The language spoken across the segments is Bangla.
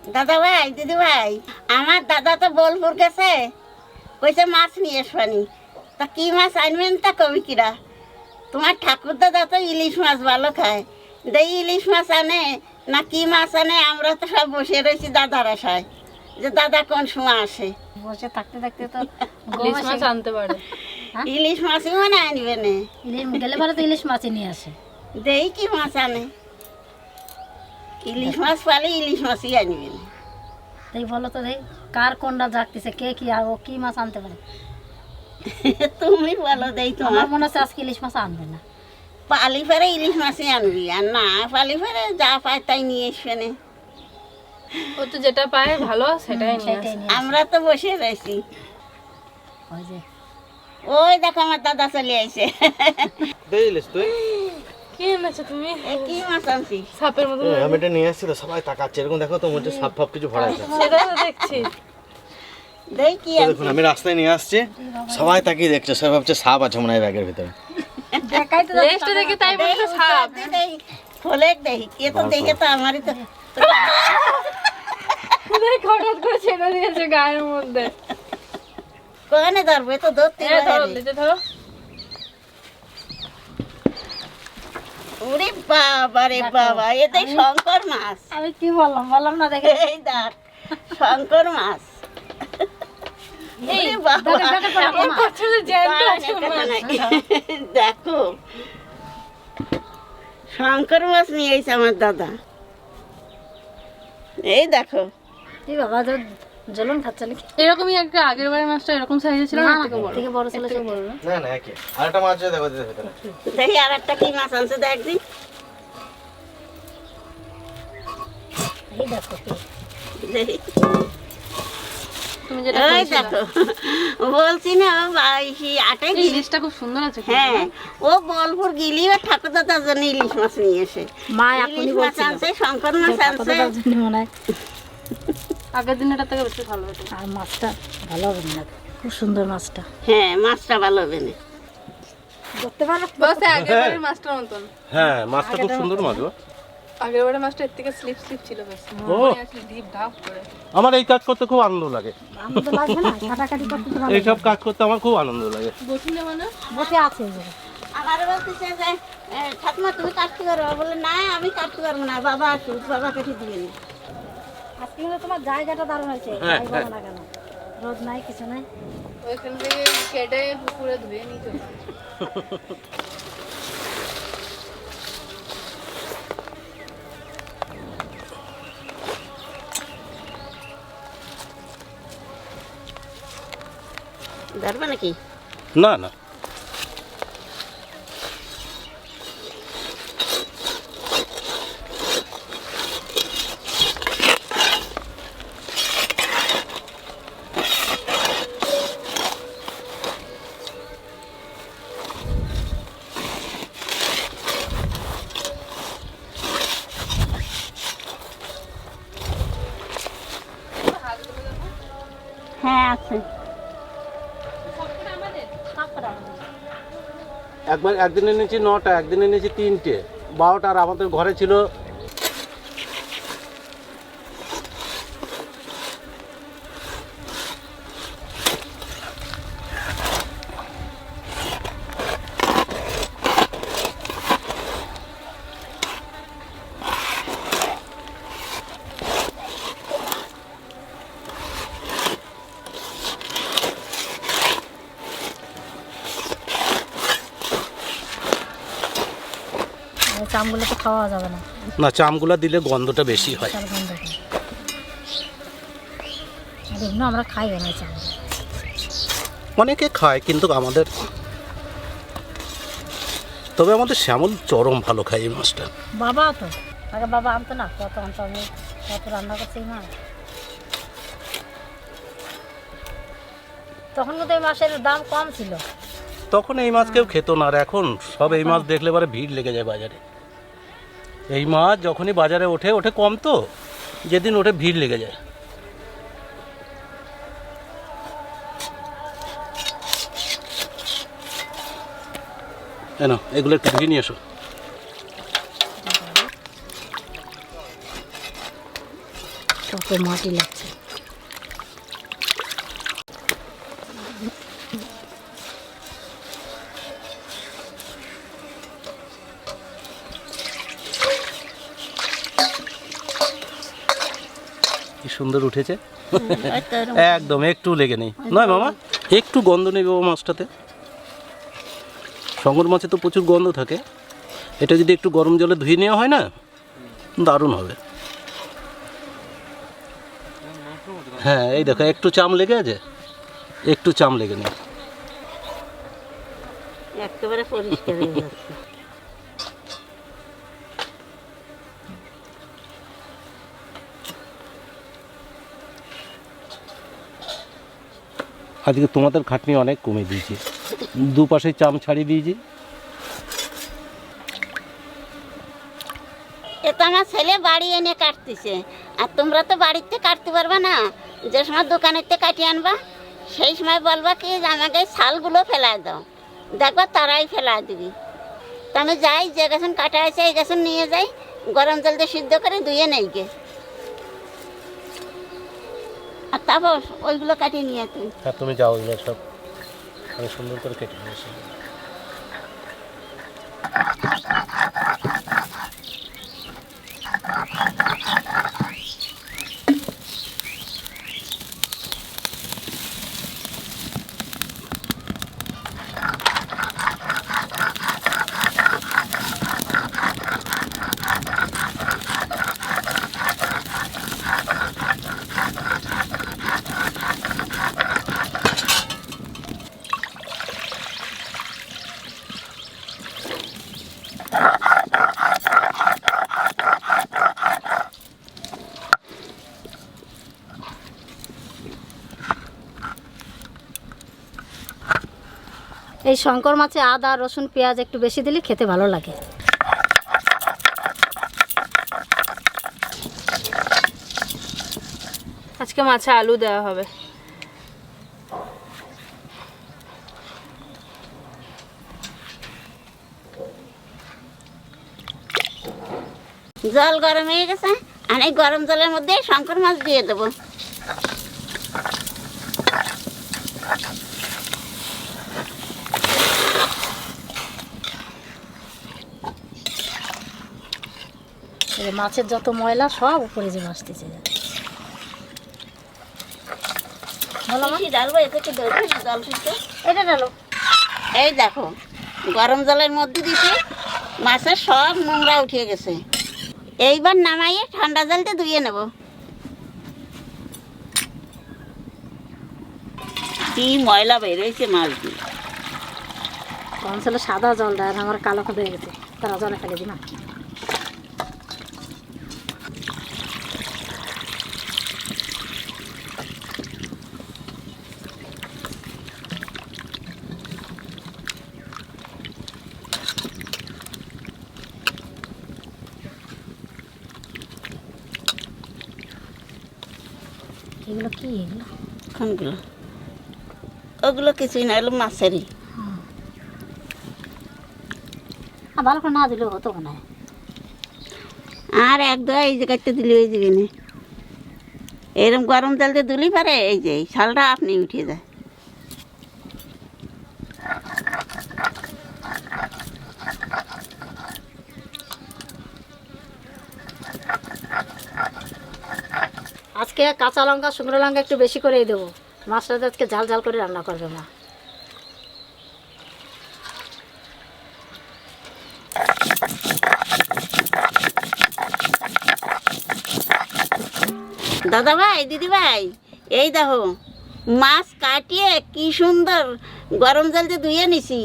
দাদা ভাই দিদি ভাই আমার দাদা তো বোলপুর গেছে কইছে মাছ নিয়ে আসবানি তা কি মাছ আনবেন তা কবি কিরা তোমার ঠাকুর দাদা তো ইলিশ মাছ ভালো খায় দেই ইলিশ মাছ আনে না কি মাছ আনে আমরা তো সব বসে রয়েছি দাদার আশায় যে দাদা কোন সময় আসে বসে থাকতে থাকতে তো ইলিশ মাছ আনতে পারে ইলিশ মাছই মনে আনবে না গেলে পরে তো ইলিশ মাছই নিয়ে আসে দেই কি মাছ আনে ইলিশ মাছ পালে ইলিশ মাছই আনবে না তাই বলো তো দেখ কার কোনটা জাগতেছে কে কি আর ও কি মাছ আনতে পারে তুমি বলো দেই আমার তোমার মনে হচ্ছে আজকে ইলিশ মাছ আনবে না পালি ফেরে ইলিশ মাছই আনবি আর না পালি ফেরে যা পায় তাই নিয়ে আসবে না ও তো যেটা পায় ভালো সেটাই নিয়ে সেটাই আসে। নিয়ে আমরা তো বসে রয়েছি ওই যে ওই দেখো আমার দাদা চলে আইছে দেইলিস তুই কি এনেছো তুমি এ কি মাছ আনছি সাপের মতো আমি এটা নিয়ে আসছি তো সবাই তাকাচ্ছে এরকম দেখো তো মধ্যে সাপ ফাপ কিছু ভরা আছে সেটা তো দেখছি দেই কি তো দেখুন আমি রাস্তায় নিয়ে আসছি সবাই তাকিয়ে দেখছে সবাই ভাবছে সাপ আছে মনে হয় ব্যাগের ভিতরে দেখাই তো লেজটা দেখে তাই বলছে সাপ খোলে দেখি কে তো দেখে তো আমারই তো দেখ হঠাৎ করে ছেড়ে দিয়েছে গায়ের মধ্যে কোনে ধরবে তো ধরতে এই ধরো নিচে ধরো ওরে বাবা রে বাবা এ দেখ শঙ্কর মাছ আমি কি বললাম না দেখে এই দেখ শঙ্কর মাছ ওরে বাবা এমন করছে যে জ্যান্ত আছে মনে হয়। দেখো শঙ্কর মাছ নিয়ে এসে আমার দাদা এই দেখো কি বাবা তো জ্বলন খাচ্ছে নাকি এরকমই একটা আগের বারের মাছটা এরকম সাইজে ছিল না না, থেকে বড় থেকে বড় ছিল থেকে সেটা। বড় না না না একই আরেকটা মাছ আছে দেখো দিতে ভিতরে দেখি আর একটা কি মাছ আনছে দেখবি এই দেখো কি। দেখি তুমি যেটা ওই বলছিলে। দেখো বলছি না ও বাইশি আটে এই ইলিশটা খুব সুন্দর আছে কিন্তু। হ্যাঁ ও বোলপুর গিলি ও ঠাকুর দাদার জন্য ইলিশ মাছ নিয়ে এসে মা ইলিশ এখনই মাছ বলছিল আনছে শঙ্কর মাছ আনছে কতটার জন্য মনে হয় আগের দিনটার থেকে বেশি ভালো হতো আর মাছটা ভালো হবে না খুব সুন্দর মাছটা হ্যাঁ মাছটা ভালো হবে না ধরতে পারো বাস আগের বারের মাছটার মতন হ্যাঁ মাছটা খুব সুন্দর মাছ গো আগের বারের মাছটা এর থেকে স্লিপ ছিল বেশ ও আসলে ডিপ ঢাপ করে আমার এই কাজ করতে খুব আনন্দ লাগে আমাদের লাগবে না কাটাকাটি করতে তো ভালো এইসব কাজ করতে আমার খুব আনন্দ লাগে বসিলে মানে বসে আছে এই জায়গায়। আমার বলতেছে যে ঠাকুমা তুমি কাটতে পারো বলে না আমি কাটতে পারবো না বাবা আসুক বাবা কেটে দিবে না আজকে কিন্তু তোমার জায়গাটা দারুণ হয়েছে হ্যাঁ, যাই বলো না কেন রোদ নাই কিছু নাই ওইখান থেকে কেটে পুকুরে ধুয়ে নিয়ে চলে ধরবে নাকি না না হ্যাঁ আছে একবার একদিনে নিয়েছি 9টা একদিনে নিয়েছি 3টে 12টা আর আমাদের ঘরে ছিল এই চামগুলো তো খাওয়া যাবে না না চামগুলা দিলে গন্ধটা বেশি হয় চাল গন্ধ করে। আর এমনি আমরা খাই না এই চামগুলো অনেকে খায় কিন্তু আমাদের তবে আমাদের শ্যামল চরম ভালো খায় এই মাছটা বাবা তো আগে বাবা আনতো না কত আনতো আমি কত রান্না করছি এই মাছ তখন কিন্তু এই মাছের দাম কম ছিল তখন এই মাছ কেউ খেত না আর এখন সব এই মাছ দেখলে পরে ভিড় লেগে যায় বাজারে এই মাছ যখনই বাজারে ওঠে ওঠে কম তো যেদিন ওঠে ভিড় লেগে যায় এগুলো একটু ধুয়ে নিয়ে এসো তো কত মাটি লাগছে। কি সুন্দর উঠেছে, একদম একটু লেগে নেই নয় মামা, একটু গন্ধ নেবে ও মাছটাতে। শঙ্কর মাছে তো প্রচুর গন্ধ থাকে, এটা যদি একটু গরম জলে ধুয়ে নেওয়া হয় না দারুণ হবে। হ্যাঁ এই দেখো একটু চাম লেগে আছে, একটু চাম লেগে নেই। একেবারে পরিষ্কার হয়ে যাচ্ছে। আজকে তোমাদের খাটনি অনেক কমে দিয়েছি, দুপাশে চাম ছাড়িয়ে দিয়েছি। এ তো আমার ছেলে বাড়ি এনে কাটতেছে, আর তোমরা তো বাড়িতে কাটতে পারবে না। যে সময় দোকানের থেকে কাটিয়ে আনবা সেই সময় বলবা কি যে আমাকে এই শালগুলো ফেলাই দাও, দেখবা তারাই ফেলাই দিবি। তো আমি যাই, যে গেছন কাটা আছে এই গেছন নিয়ে যাই, গরম জল দিয়ে সিদ্ধ করে ধুয়ে নেই গে, আর তারপর ওইগুলো কাটিয়ে নিয়ে তুই। হ্যাঁ তুমি যাও, এগুলো সব আমি সুন্দর করে কেটে নিয়েছি। এই শঙ্কর মাছে আদা রসুন পেঁয়াজ একটু বেশি দিলে খেতে ভালো লাগে। আজকে মাছে আলু দেওয়া হবে। জল গরম হয়ে গেছে, আর এই গরম জলের মধ্যে শঙ্কর মাছ দিয়ে দেবো। মাছের যত ময়লা সব উপরে যে আসতেছে। ডালবো এতে জল শুদ্ধ, এটা ডালো। এই দেখো গরম জলের মধ্যে দিছি, মাছের সব নোংরা উঠে গেছে। এইবার নামাইয়ে ঠান্ডা জলতে ধুয়ে নেব। কি ময়লা বেরোয়েছে মাছগুলো। তখন ছিল সাদা জলটা, আর আমার কালো হয়ে গেছে, তারা জলে ফেলে দিই না। এগুলো কি? এগুলো কোনগুলো? ওগুলো কিছুই না, এগুলো মাছেরই। ভালো করে না দিলেও হতো না। আর এক দোয়া এই জায়গাটা দিলে হয়ে যাবে না। এরকম গরম জল দিয়ে দুলি পারে, এই যে এই শালটা আপনি উঠে যায়। আজকে কাঁচা লঙ্কা শুকনো লঙ্কা একটু বেশি করেই দেবো। মাছটা আজকে ঝাল ঝাল করে রান্না করবে মা। দাদা ভাই, দিদি ভাই, এই দেখো মাছ কাটিয়ে কি সুন্দর গরম জল দিয়ে ধুয়ে নিছি।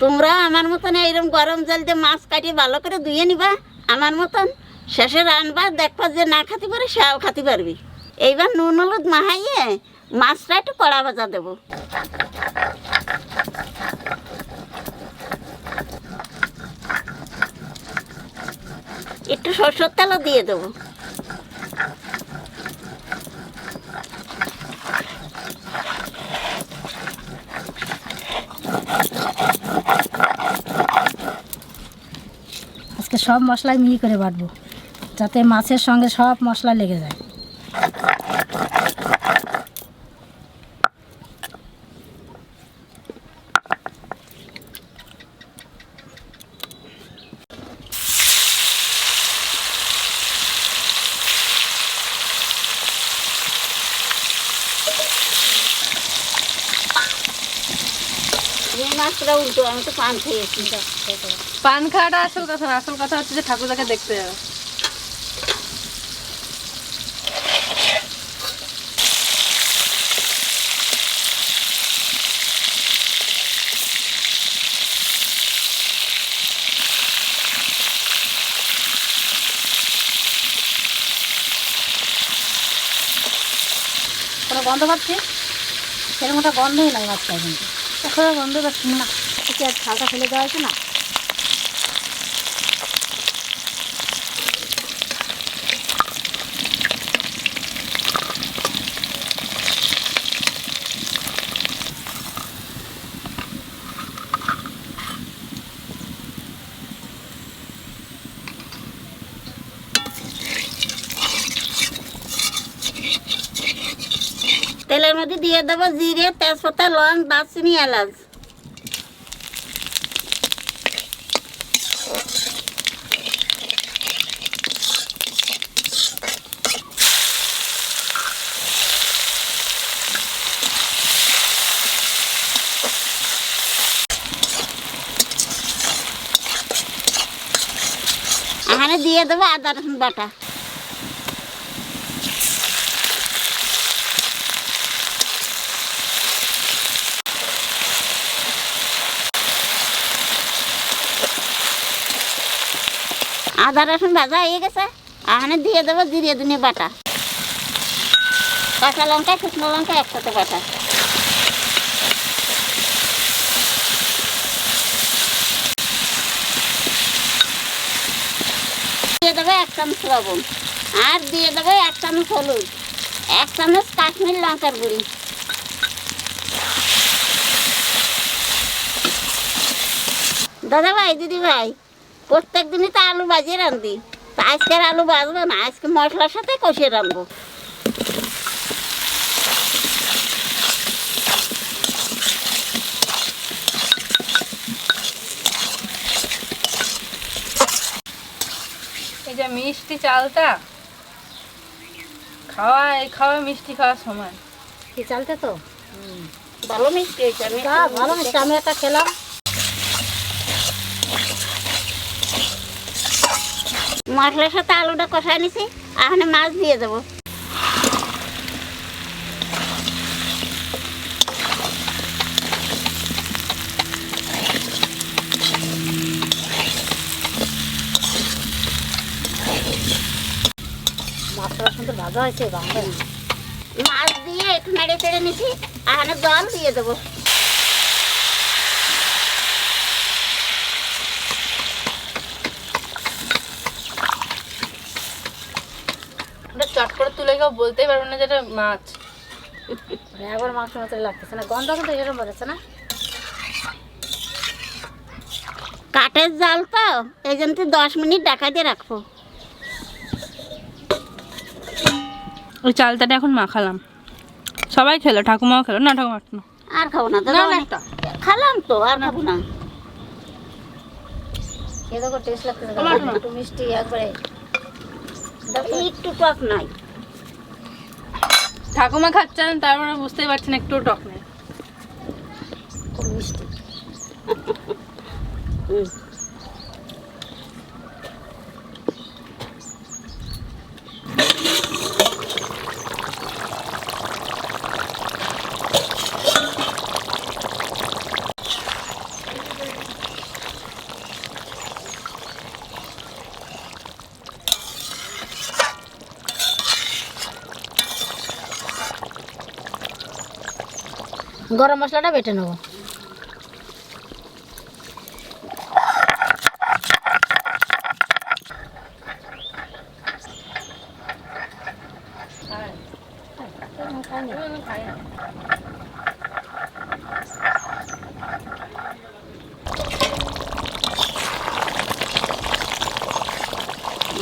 তোমরা আমার মতন এইরকম গরম জল দিয়ে মাছ কাটিয়ে ভালো করে ধুয়ে নিবা আমার মতন। শেষে রানবা, দেখবা যে না খাতে পারে সেও খাতে পারবি। এইবার নুন হলুদ মাহাইয়ে মাছটা একটু কড়া ভাজা দেবো। একটু সরষের তেলও দিয়ে দেবো। আজকে সব মশলাই মিহি করে বাটবো, যাতে মাছের সঙ্গে সব মশলা লেগে যায়। মাছটা উল্টো, আমি তো পান খেয়েছি। পান খাওয়াটা আসল কথা না, আসল কথা হচ্ছে যে ঠাকুরদাকে দেখতে যাবে। কোনো গন্ধ পাচ্ছি? সেরকম একটা গন্ধই নাই মাছটা, কিন্তু এখন গন্ধ পাচ্ছি না। কি আর ছালটা ফেলে দেওয়া হয়েছে না? তেলের মধ্যে দিয়ে দেবো জিরে, তেজপাতা, লং, দারচিনি, এলাচ। এখানে দিয়ে দেবো আদা রসুন বাটা। আদা রসুন ভাজা হয়ে গেছে, এখানে দিয়ে দেবো জিরে ধনে বাটা, কাঁচা লঙ্কা, শুকনো লঙ্কা একসাথে বাটা। দিয়ে দেবো 1 চামচ লবণ, আর দিয়ে দেবো 1 চামচ হলুদ, 1 চামচ কাশ্মীর লঙ্কার গুঁড়ি। দাদা ভাই, দিদি ভাই, প্রত্যেক দিনই তো আলু ভাজিয়ে রাঁধি, তা আজকে আর আলু ভাজবো না, আজকে মশলার সাথে কষিয়ে রাঁধবো। এই যে মিষ্টি চালটা খাওয়া, এই খাওয়া মিষ্টি খাওয়া সমান। কি চালতে তো ভালো মিষ্টি হয়েছে, আমি ভালো মিষ্টি। আমি একটা খেলাম। মশলার সাথে আলুটা কষায় নিছি, এখানে মাছ দিয়ে দেবো। মাছটা সুন্দর ভাজা হয়েছে, বাংলা মাছ দিয়ে একটু নেড়ে চেড়ে নিছি, এখানে জল দিয়ে দেবো। ওটা চট করে তুলে কেউ বলতেই পারবে না যেটা মাছ। একবার মাংস মতো লাগতেছে না, গন্ধ কিন্তু এরকম বেরোচ্ছে না। কাঠের জাল তো, এই জন্য 10 মিনিট ঢাকা দিয়ে রাখবো। ওই চালটাটা এখন মাখালাম, সবাই খেলো, ঠাকুমাও খেলো। না ঠাকুমা না, আর খাবো না না, দাদা, না, অনেকটা খালাম তো, আর খাবো না। এ দেখো টেস্ট লাগতেছে, আমার না। একটু মিষ্টি একবারে। একটু টক নাই। ঠাকুমা খাচ্ছেন, তারপরে বুঝতেই পারছেন একটু টক নেই। খুব মিষ্টি। গরম মশলাটা বেটে নেবো।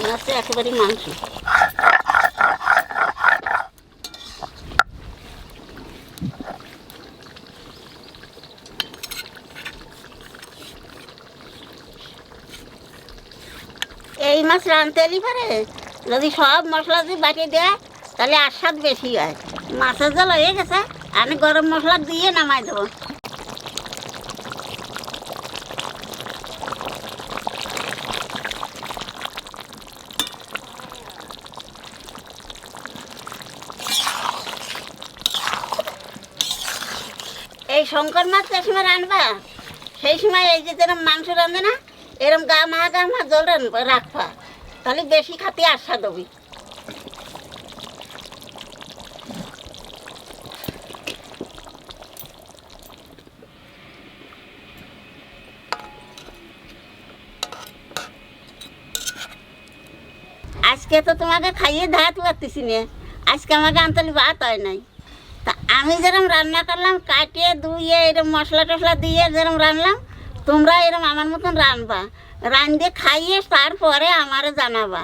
মাছে একেবারে মাংস। এই মাছ রাঁধতে এলি পারে যদি সব মশলা দিয়ে বাটিয়ে দেয় তাহলে আর স্বাদ বেশি হয়। মাছের জল হয়ে গেছে, আমি গরম মশলা দিয়ে নামাই দেবো। এই শঙ্কর মাছ যে সময় রান্নবা সেই সময় এই যে যেরকম মাংস রাঁধে না এরকম গা মা জল রাখবা, তাহলে বেশি খাতে আশা দেবি। আজকে তো তোমাকে খাইয়ে দেখাতে পারতেছি না, আজকে আমাকে আন্তলি ভাত হয় নাই। তা আমি যেরকম রান্না করলাম কাটিয়ে ধুয়ে এরকম মশলা টশলা দিয়ে যেরকম রান্নলাম, তোমরা এরকম আমার মতন রান্নবা, রান্ধে খাইয়ে তারপরে আমারে জানাবা।